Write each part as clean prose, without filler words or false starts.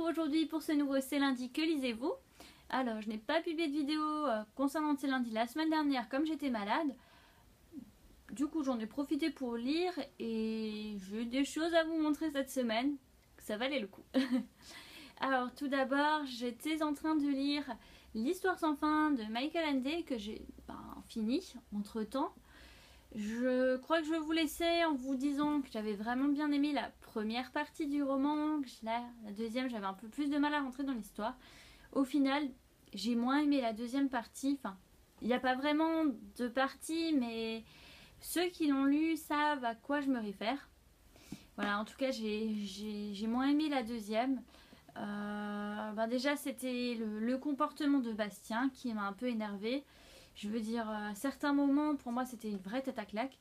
retrouve aujourd'hui pour ce nouveau C'est lundi, que lisez-vous? Alors, je n'ai pas publié de vidéo concernant C'est lundi la semaine dernière comme j'étais malade. Du coup, j'en ai profité pour lire et j'ai des choses à vous montrer cette semaine. Ça valait le coup. Alors, tout d'abord, j'étais en train de lire L'Histoire sans fin de Michael Ende que j'ai fini entre-temps. Je crois que je vais vous laisser en vous disant que j'avais vraiment bien aimé la première partie du roman. La deuxième, j'avais un peu plus de mal à rentrer dans l'histoire. Au final, j'ai moins aimé la deuxième partie. Enfin, il n'y a pas vraiment de partie, mais ceux qui l'ont lu savent à quoi je me réfère. Voilà, en tout cas, j'ai moins aimé la deuxième. Déjà, c'était le comportement de Bastien qui m'a un peu énervée. Je veux dire, à certains moments, pour moi, c'était une vraie tête à claque.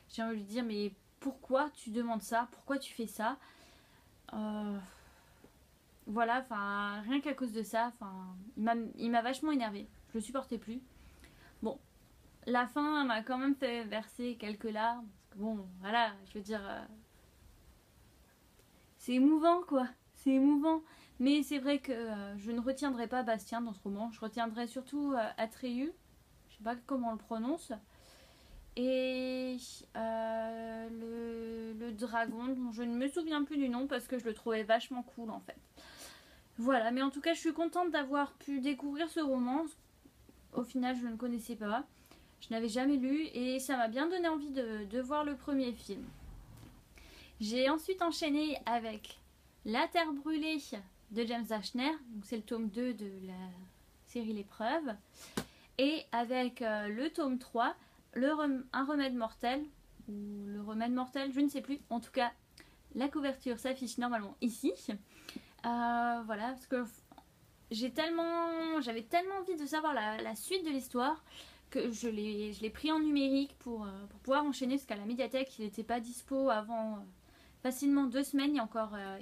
J'ai envie de lui dire, mais pourquoi tu demandes ça? Pourquoi tu fais ça? Voilà, enfin, rien qu'à cause de ça, il m'a vachement énervée. Je le supportais plus. Bon, la fin m'a quand même fait verser quelques larmes. Parce que bon, voilà, je veux dire, c'est émouvant, quoi. C'est émouvant. Mais c'est vrai que je ne retiendrai pas Bastien dans ce roman. Je retiendrai surtout Atreyu. Je sais pas comment on le prononce. Et le dragon, dont je ne me souviens plus du nom parce que je le trouvais vachement cool en fait. Voilà, mais en tout cas je suis contente d'avoir pu découvrir ce roman. Au final je ne connaissais pas. Je n'avais jamais lu et ça m'a bien donné envie de voir le premier film. J'ai ensuite enchaîné avec La Terre brûlée de James Dashner. Donc c'est le tome 2 de la série L'épreuve. Et avec le tome 3, un remède mortel, ou le remède mortel, je ne sais plus. En tout cas, la couverture s'affiche normalement ici. Voilà, parce que j'avais tellement envie de savoir la suite de l'histoire que je l'ai pris en numérique pour pouvoir enchaîner, parce qu'à la médiathèque, il n'était pas dispo avant facilement 2 semaines.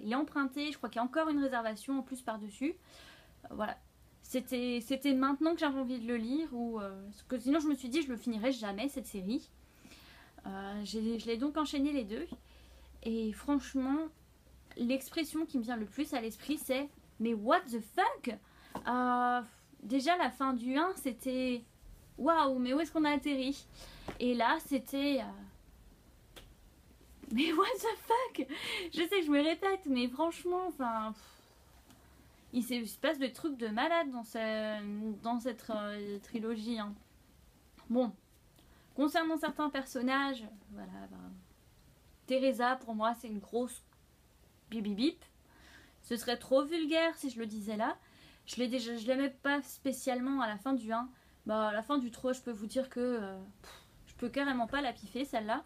Il est emprunté, je crois qu'il y a encore une réservation en plus par-dessus. Voilà. C'était maintenant que j'avais envie de le lire, parce que sinon je me suis dit je le finirais jamais cette série. Je l'ai donc enchaîné les deux. Et franchement, l'expression qui me vient le plus à l'esprit c'est « Mais what the fuck ?» Déjà la fin du 1 c'était « Waouh, mais où est-ce qu'on a atterri ?» Et là c'était « Mais what the fuck ?» Je sais que je me répète, mais franchement, il se passe des trucs de malade dans cette trilogie. Hein. Bon, concernant certains personnages, voilà, Teresa pour moi c'est une grosse bip. Ce serait trop vulgaire si je le disais là. Je l'aimais pas spécialement à la fin du 1. À la fin du 3, je peux vous dire que je peux carrément pas la piffer celle-là.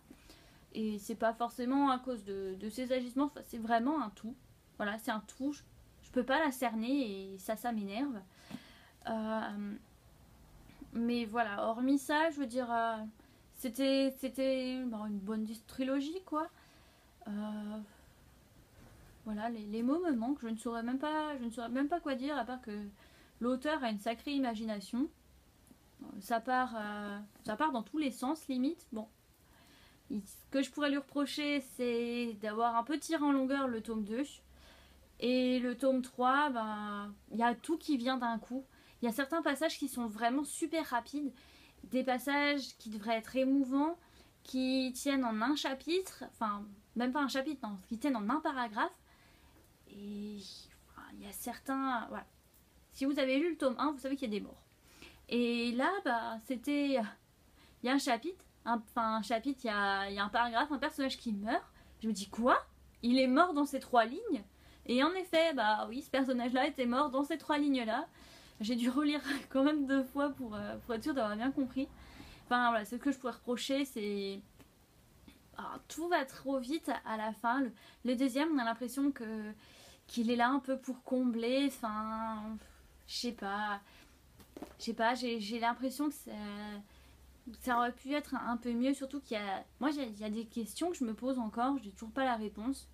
Et c'est pas forcément à cause de ses agissements, c'est vraiment un tout. Voilà, c'est un tout. Je peux pas la cerner et ça m'énerve. Mais voilà, hormis ça, je veux dire, c'était une bonne trilogie quoi. Voilà, les mots me manquent, je ne saurais même pas quoi dire à part que l'auteur a une sacrée imagination. Ça part dans tous les sens limite. Bon, ce que je pourrais lui reprocher, c'est d'avoir un peu tiré en longueur le tome 2. Et le tome 3, il y a tout qui vient d'un coup. Il y a certains passages qui sont vraiment super rapides. Des passages qui devraient être émouvants, qui tiennent en un chapitre. Enfin, même pas un chapitre, non, qui tiennent en un paragraphe. Et il y a certains... Voilà. Si vous avez lu le tome 1, vous savez qu'il y a des morts. Et là, c'était... Il y a un chapitre. Un chapitre, il y a un paragraphe, un personnage qui meurt. Je me dis, quoi? Il est mort dans ces 3 lignes? Et en effet, oui, ce personnage-là était mort dans ces 3 lignes-là. J'ai dû relire quand même 2 fois pour être sûre d'avoir bien compris. Enfin, voilà, ce que je pourrais reprocher, c'est... tout va trop vite à la fin. Le deuxième, on a l'impression qu'il est là un peu pour combler. Enfin, je sais pas, j'ai l'impression que ça aurait pu être un peu mieux. Surtout qu'il y a... Moi, il y a des questions que je me pose encore. Je n'ai toujours pas la réponse.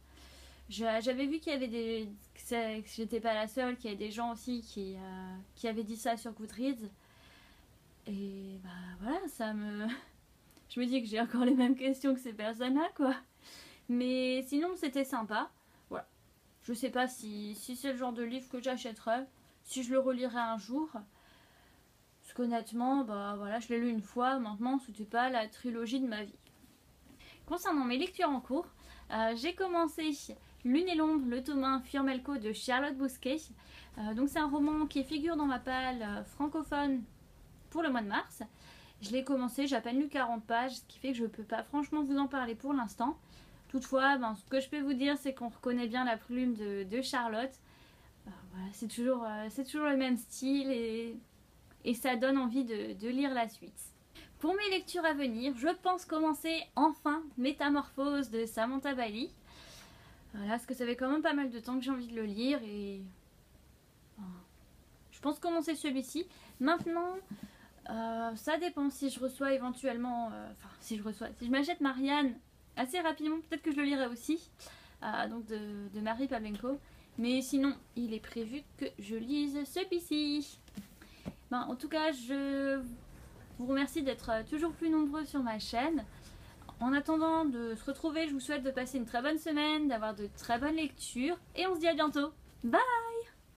J'avais vu qu'il y avait que j'étais pas la seule, qu'il y avait des gens aussi qui avaient dit ça sur Goodreads. Et voilà, je me dis que j'ai encore les mêmes questions que ces personnes-là, quoi. Mais sinon, c'était sympa. Voilà. Je sais pas si c'est le genre de livre que j'achèterais, si je le relirai un jour. Parce qu'honnêtement, bah voilà, je l'ai lu une fois, maintenant c'était pas la trilogie de ma vie. Concernant mes lectures en cours, j'ai commencé Lune et l'ombre, le tome 1 Fuir Melko de Charlotte Bousquet. Donc c'est un roman qui figure dans ma palle francophone pour le mois de mars. Je l'ai commencé, j'ai à peine lu 40 pages, ce qui fait que je ne peux pas franchement vous en parler pour l'instant. Toutefois, ce que je peux vous dire, c'est qu'on reconnaît bien la plume de Charlotte. Voilà, c'est toujours le même style et ça donne envie de lire la suite. Pour mes lectures à venir, je pense commencer enfin Métamorphose de Samantha Bally. Voilà, parce que ça fait quand même pas mal de temps que j'ai envie de le lire et je pense commencer celui-ci. Maintenant, ça dépend si je reçois éventuellement, si je m'achète Marianne assez rapidement, peut-être que je le lirai aussi, donc de Marie Pavlenko. Mais sinon, il est prévu que je lise celui-ci. En tout cas, je vous remercie d'être toujours plus nombreux sur ma chaîne. En attendant de se retrouver, je vous souhaite de passer une très bonne semaine, d'avoir de très bonnes lectures et on se dit à bientôt. Bye!